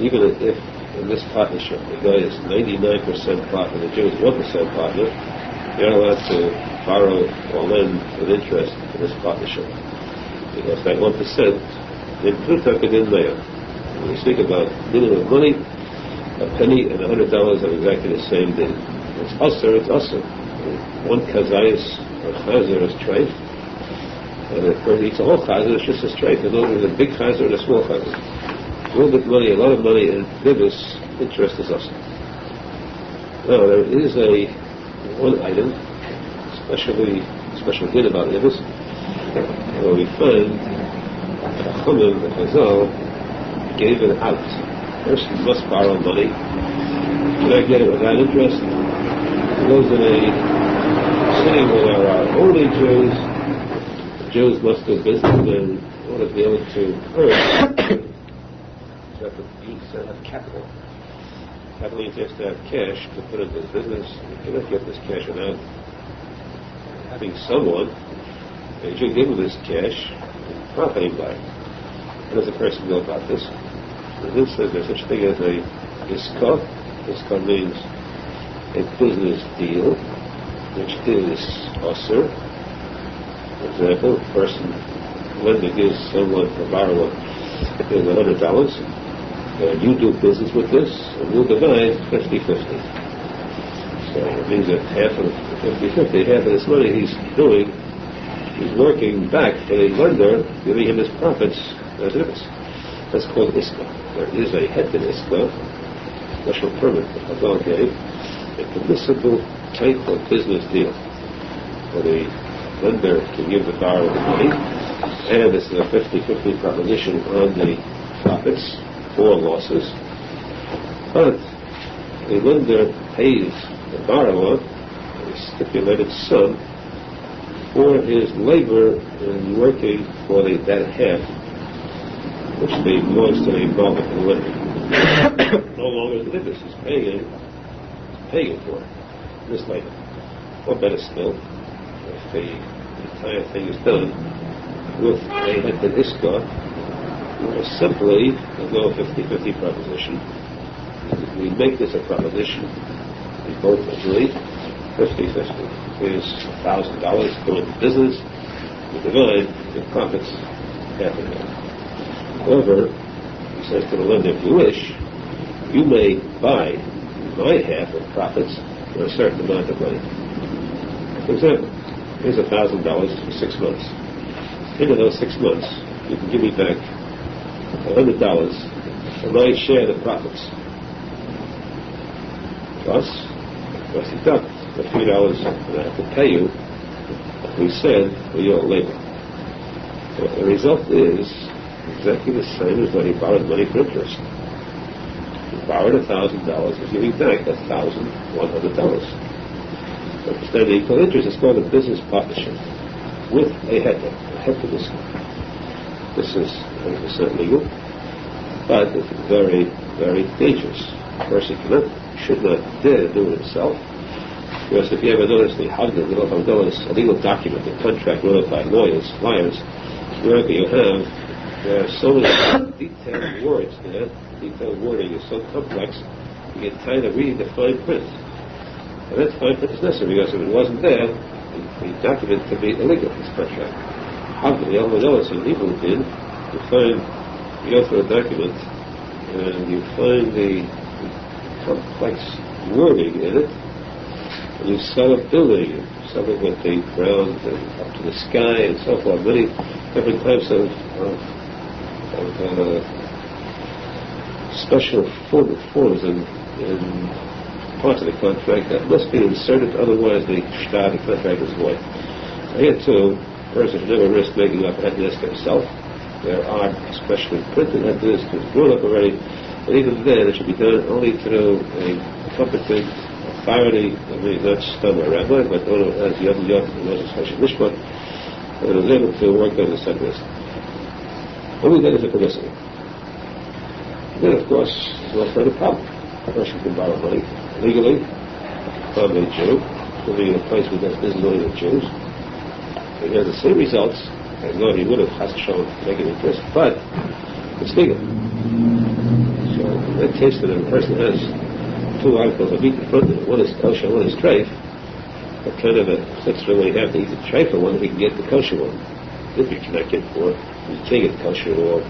even if in this partnership the guy is 99% partner, the Jew is 1% partner, you're not allowed to borrow or lend with interest in this partnership. Because that 1%, in Plutarch and in Mayor, when we speak about dealing with money, a penny and $100 are exactly the same thing. It's usher, it's usher. One kazayas or chazer is treif, and if a person eats a whole chazer, it's just a treif. There's no a big chazer and a small chazer. A little bit of money, a lot of money, and Nibis, interest is usher. Now, there is one item, special din about Nibis, where we find Chachamim, the Arizal, gave it out. Person must borrow money. Should I get it without interest? Those in a city where there are only Jews, Jews must do business, and in order to be able to earn, you have to have capital. Capital means you have to have cash to put into this business. You cannot get this cash without having someone, you should give him this cash, profiting by it. How does a person go about this? This says there's such a thing as a iska. Iska means a business deal, which is usher. For example, a person lender gives someone a borrower $100, and you do business with this, and we'll divide 50-50. So it means that half of the 50-50, half of this money he's doing, he's working back for the lender, giving him his profits as it is. That's called iska. There is a heter iska, special permit that Chazal gave, a permissible type of business deal where the lender can give the borrower the money, and this is a 50-50 proposition on the profits or losses. But the lender pays the borrower a stipulated sum for his labor in working for that half, which belongs to the involvement in the lender. No longer the Nibis is paying for it, this labor. Or better still, if the entire thing is done with a heter iska, or simply a go 50-50 proposition. We make this a proposition. We both agree 50-50. Here's $1,000 going to business. We divide the profits half and half. However, he says to the lender, if you wish, you may buy my half of profits for a certain amount of money. For example, here's $1,000 for 6 months. Into those 6 months, you can give me back $100 for my share of the profits. Plus deduct the $3 that I have to pay you, we said, for your labor. So the result is exactly the same as when he borrowed money for interest. He borrowed $1,000, he's giving back $1,100. Understand the equal interest is called a business partnership with a heter. A heter this is 100% legal, but it's very, very dangerous. A person should not dare do it himself, because if you ever notice the Haggadah, a legal document, a contract written by lawyers, wherever you have, there are so many detailed words there. Detailed wording is so complex, you get tired of reading the fine print. And that fine print is necessary, because if it wasn't there, the document could be illegal, this contract. Haggadah, you all know it's a legal thing. You go through a document, and you find the complex wording in it, and you sell a building, something with the ground and up to the sky and so forth, many different types of special forms and parts of the contract that must be inserted, otherwise the contract is void. So here too, a person should never risk making up a head desk himself. There are especially printed head desks grown up already, but even then it should be done only through a competent authority, I mean not stum a rabbi, but one who has yod and knows a special mishpat, and is able to work on the head desk. Only then is it permissible. Then, of course, there's no further problem. A person can borrow money legally from a Jew, living in a place where there isn't million of Jews. He has the same results as though he would have has shown negative interest, but it's legal. So, in that case, that a person has two articles of meat in front of him, one is kosher, one is treif, what kind of a fixture will he have to eat the treif for one if he can get the kosher one? If you cannot get one, you can't get kosher at all.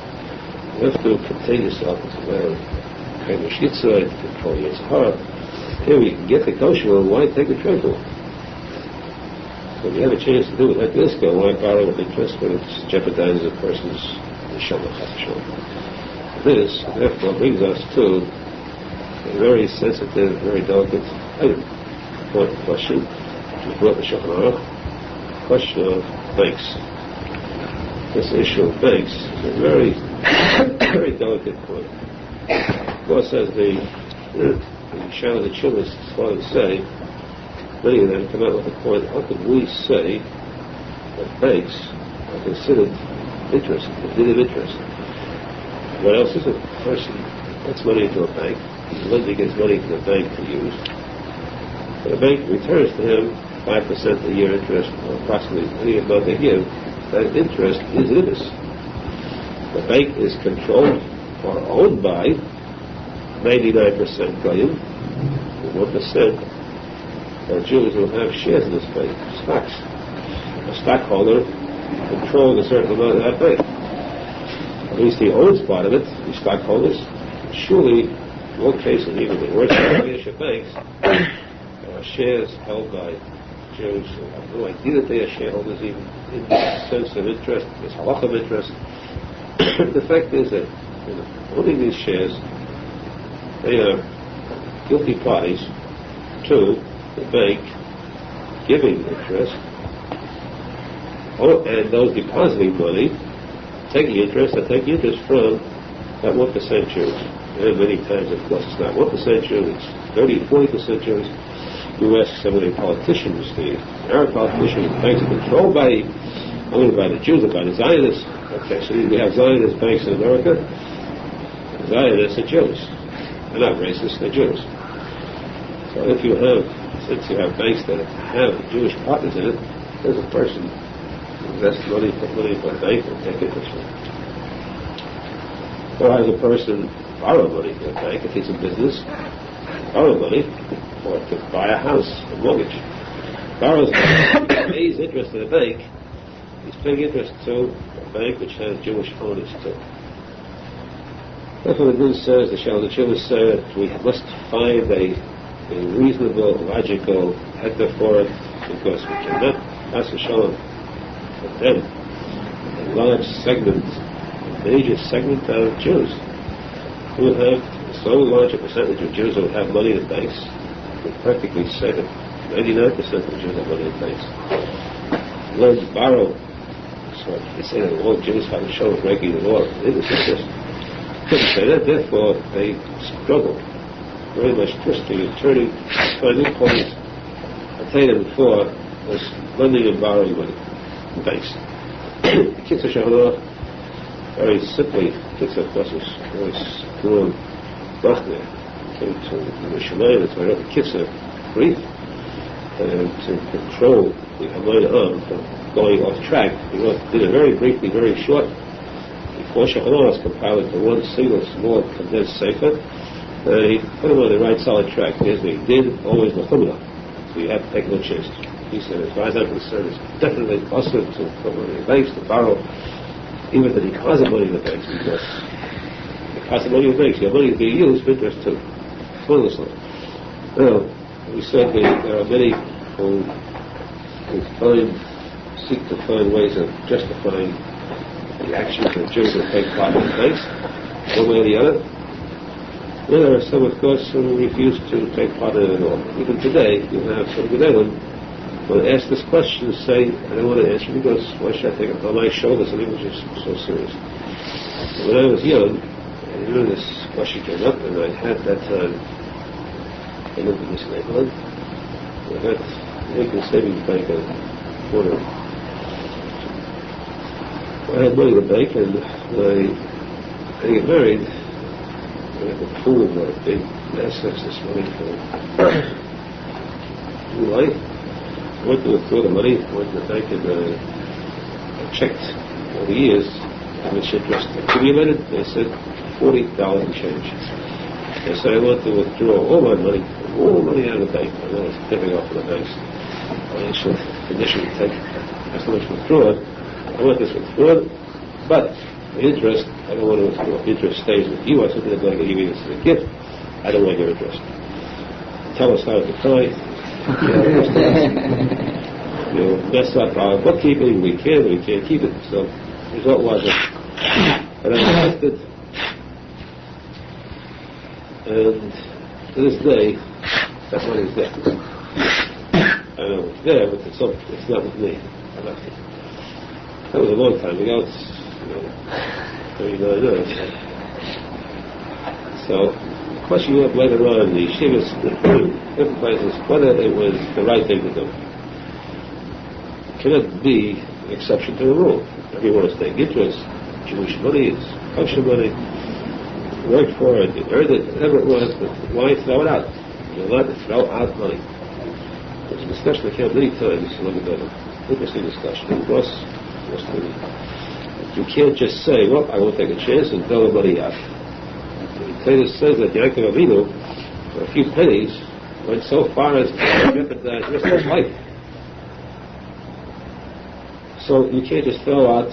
You have to contain yourself. It's a matter of kind of shitza, to control your Zohar. Here you can get the kosher one, why take the treif one? So if you have a chance to do it like this, why borrow with interest when it jeopardizes a person's neshama? This, therefore, brings us to a very sensitive, very delicate item, important question, which was brought to Shulchan, question of banks. This issue of banks is a very, very delicate point. Of course, as the Shulchan, the children's father say, many of them come out with the point, how could we say that banks are considered interest, a bit of interest? What else is it? A person puts money into a bank, the lender gets money to the bank to use, and the bank returns to him 5% a year interest, or approximately any amount they give. That interest is interest. The bank is controlled or owned by 99% Goyim, and 1% are Jews who have shares in this bank, stocks. A stockholder controls a certain amount of that bank. At least he owns part of it, the stockholders. Surely, in one case, and even the worst banks, there are shares held by Jews who have no idea that they are shareholders, even in the sense of interest, this halacha of interest. The fact is that owning these shares, they are guilty parties to the bank giving interest, and those depositing money taking interest, are taking interest from that 1% Jews. And many times, of course, it's not 1% Jews, it's 30 to 40% Jews. You ask some of the politicians, the Arab politicians, the banks are controlled by, only by the Jews or by the Zionists. Okay, so we have Zionist banks in America. Zionists are Jews. They're not racist, they're Jews. So if you have, since you have banks that have Jewish partners in it, there's a person who invests money, put money in a bank, and take interest from it. Or has a person borrow money from a bank if he's in business, borrow money, or to buy a house, a mortgage. Borrows money, pays interest to the bank, he's paying interest to a bank which has Jewish owners too. Therefore the Din says, the Shulchan said, we must find a reasonable, logical heter for it, because we cannot, as a Shalom, attend a large segment, a major segment of Jews who have so large a percentage of Jews who have money in banks, we practically say that 99% of the Jews have money in banks. Learn to borrow. So they say that all Jews have to show breaking the law. They didn't say this. Couldn't say that. Therefore, they struggled very much, twisting and turning, finding points. I tell you before, was lending and borrowing money in banks. The kids are very simply, kids of course is very strong. Nachman came to Yerushalmi, that's why the kids are brief to control the Aharon from going off track. He did it very briefly, very short. Before Shulchan was compiled into one single small condensed sefer, he put him on the right solid track. Here's what he did, always mechumra. So you have to take no chance. He said, as far as I'm concerned, it's definitely possible to put money in banks, to borrow, even the deposit money in the banks, because the deposit money in the banks, your money is being used for interest too. Now, we said there are many who seek to find ways of justifying the actions of Jews that take part in the banks, one way or the other. Then there are some, of course, who refuse to take part in it at all. Even today, you have some Gedolim who ask this question and say, I don't want to answer because why should I take it on my shoulders, something which is so serious. When I was young, this question came up, and I had that time, I lived in this neighborhood, I had Lincoln Savings Bank on the corner. I had money in the bank, and when I get married, I had a pool of big assets, this money for new life. I went to withdraw the money, went to the bank, and I checked all the years how much interest accumulated. They said $40 and change. They said I want to withdraw all my money out of the bank. I know it's tipping off of the bank's financial condition to take as much withdrawn. I want this withdrawn, but the interest, I don't want to withdraw. The interest stays with you. I said to the bank, I give you this as a gift. I don't want your interest. Tell us how to try. You mess up our bookkeeping. We can't keep it. So the result was that I invested, and to this day, that money is there. I know it's there, but it's not with me. I left it. That was a long time ago. It's 39 years. So the question you have later on in the yeshivas, different places, whether it was the right thing to do. Cannot be an exception to the rule. Everyone is taking interest. Jewish money is kosher money. You worked for it, you earned it, whatever it was, but why throw it out? You're allowed to throw out money. There's a discussion that came many times. Look at that. Interesting discussion. Of course, you can't just say, well, I won't take a chance and throw the money out. The Torah says that Yaakov Avinu, for a few pennies, went so far as to jeopardize the rest of his life. So you can't just throw out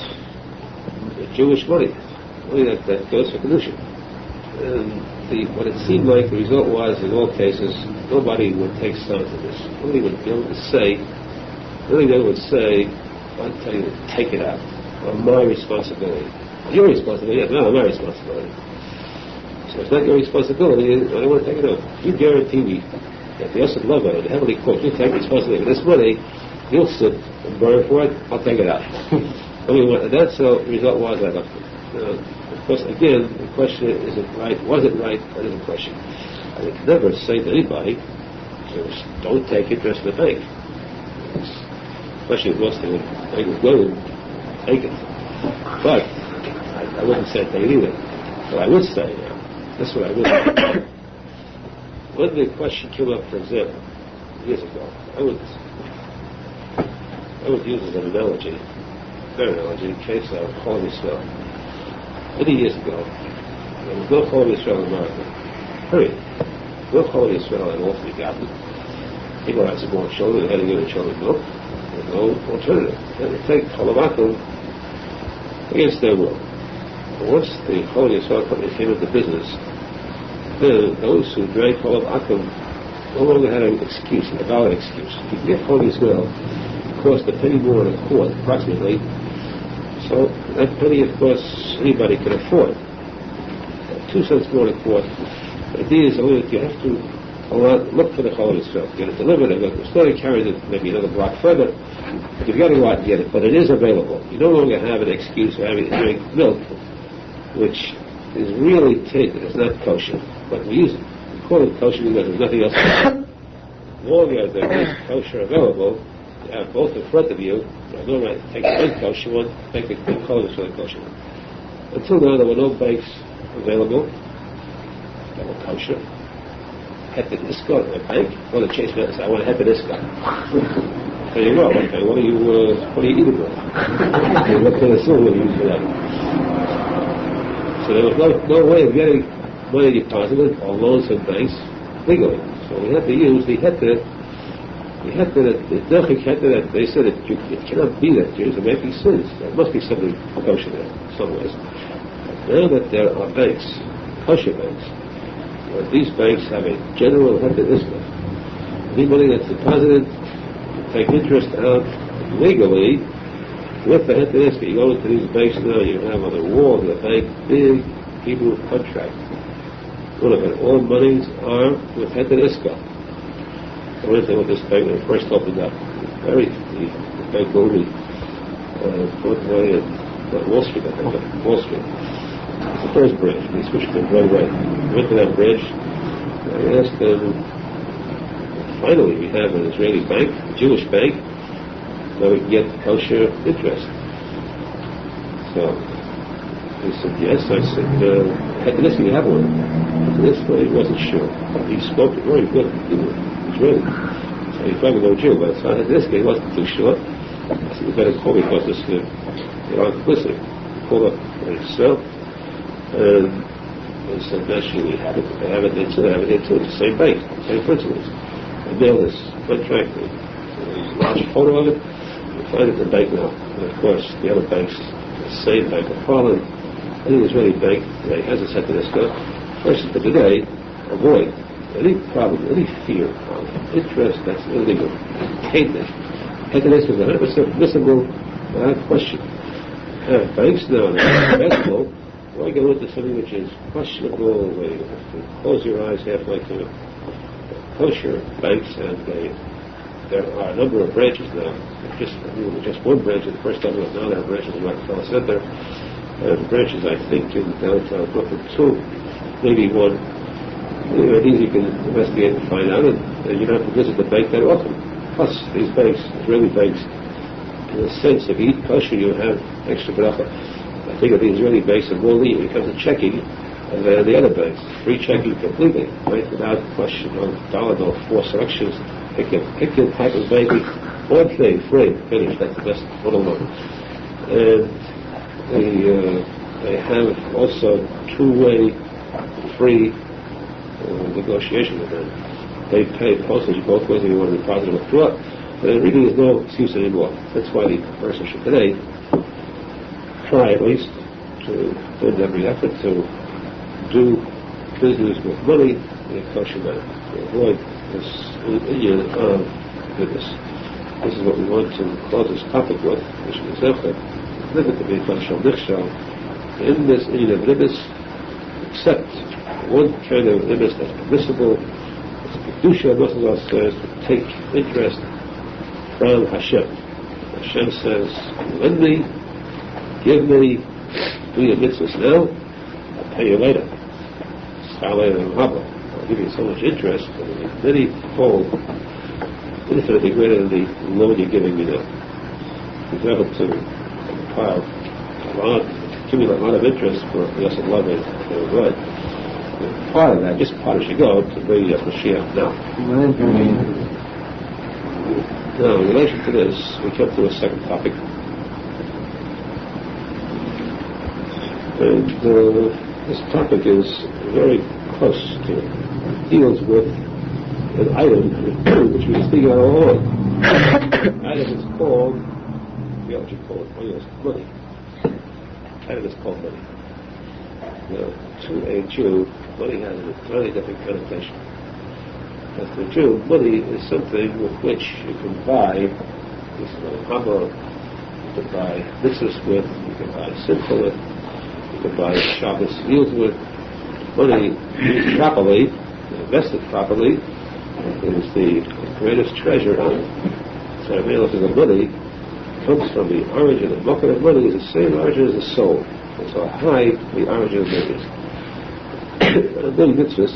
Jewish money that goes for kedusha. And what it seemed like the result was, in all cases, nobody would take stones of this. Nobody would be able to say, I'll tell you to take it out. Or my responsibility. Your responsibility? Yes, no, my responsibility. So it's not your responsibility, I don't want to take it out. You guarantee me that the Yosef Lover, the heavenly court, you take responsibility for this money, you'll sit and burn for it, I'll take it out. I mean, that's the result was I left it. Of course, again, the question is it right? Was it right? That is the question. I would never say to anybody, don't take interest in the bank. Especially if most of the bank is going, take it. But I wouldn't say take it either. What I would say now, this is what I would say. When the question came up, for example, years ago, I would use as an analogy, in case of Holy Israel. Many years ago, there was no Holy Israel in America. Period. No Holy Israel at all to be gotten. People had some more children, they had to give their children milk. There was no alternative. They had to take Cholavakum against their will. But once the Holy Israel company came into business, then those who drank Cholavakum no longer had an excuse, a valid excuse. If you get Holy Israel, it cost a penny more in a quart, approximately. So that penny, of course, anybody can afford. 2 cents more in a quart. The idea is only that you have to look for the Chol itself. Get it delivered, go to the store, carry it maybe another block further. You've got to go out and get it, but it is available. You no longer have an excuse for having to drink milk, which is really tainted. It's not kosher, but we use it. We call it kosher because there's nothing else. As long as there is kosher available, you have both in front of you. There's no right to take the unkosher one, make the kosher for the kosher one. Until now, there were no banks available that were kosher. Heter Iska in a bank. Well, the chase man said, I want a Heter Iska. There you go. Okay, what are you eating with? What kind of silver are you use for that? So there was no way of getting money deposited or loans from banks legally. So we had to use the Heter, the Delchik Heter that they said it cannot be that Jews are making sins. There must be something kosher there in some ways. But now that there are banks, kosher banks, these banks have a general Heter Iska. Any money that's deposited, you take interest out legally with the Heter Iska. You go into these banks now, you have on the wall of the bank big Hebrew contract. One of it, all monies are with Heter Iska. I went there with this bank when it first opened up. The bank Bavly, Broadway and Wall Street, I think, Wall Street. It's the first bridge. We switched to Broadway. We went to that bridge. I asked them, finally we have an Israeli bank, a Jewish bank, where we can get kosher interest. So he said, yes. I said, Heter Iska, you have one. Heter Iska, he wasn't sure. He spoke very good Israeli. So he's probably no Jew, but it's not Heter Iska, he wasn't too sure. I said, you better call me because this, you're on publicity. Call up yourself. And they said, naturally, we have it. They have it there too. They have it here too. It's the same bank, same principles. I mailed this contract, a large photo of it. You find it in the bank now. And of course, the other banks, the same Bank of Holland, any Israeli bank today has a Heter Iska. First, but today, avoid any problem, any fear of interest that's illegal. Tainted. Heter Iska is 100% permissible, without question. Banks now are permissible. Why go into something which is questionable, where you have to close your eyes halfway to kosher banks, and there are a number of branches now. Just one branch at the first time, now there are branches in Rockefeller Center, and branches, I think, in downtown Brooklyn too, maybe one. These you can investigate and find out, and you don't have to visit the bank that often. Plus, these banks, Israeli banks, in a sense, if you eat kosher, you have extra bracha. I think of the Israeli banks are more lenient when it comes to checking than the other banks. Free checking completely, right? Without question, no dollar, no forced selections. Pick your type of banking. One thing, free, finish. That's the best one-on-one. And they have also two-way free negotiation with them. They pay postage both ways if you want to deposit or withdraw. But there really is no excuse anymore. That's why the person should today try at least to put in every effort to do business with money in a kosher manner, to avoid this union of goodness. This is what we want to close this topic with, which is limit to be kosher nichshel. In this union of ribbis, except one kind of ribbis that's permissible, as Kedusha Moshe says, to take interest from Hashem. Hashem says, lend me, give me, do your mitzvahs now, I'll pay you later. I'll give you so much interest, that it will be many-fold, infinitely greater than the loan you're giving me now. You're able to compile accumulate a lot of interest for the lesson love and good. Part of that, just part as you go, to bring Mashiach now. Now, in relation to this, we come to a second topic. And this topic is very close to, deals with an item which we speak about all along. The item is called, what you call it, money. The item is called money. Now, to a Jew, money has an entirely different connotation. As to a Jew, money is something with which you can buy, this is a hammer, you can buy mitzvahs with, you can buy simcha with, you can buy Shabbos meals with. Money used properly, invested properly, is the greatest treasure on it. So the money comes from the origin, the mocker of money is the same origin as the soul. And so high the origin of money is. And then mitzvahs,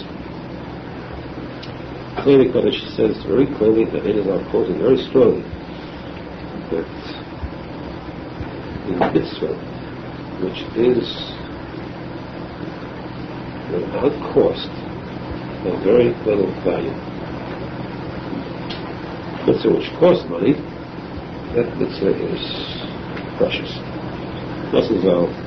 clearly Kodesh says very clearly that it is our quoting very strongly that the mitzvah, which is without cost, of very little value. Mitzvah which costs money, that mitzvah is precious. Arizal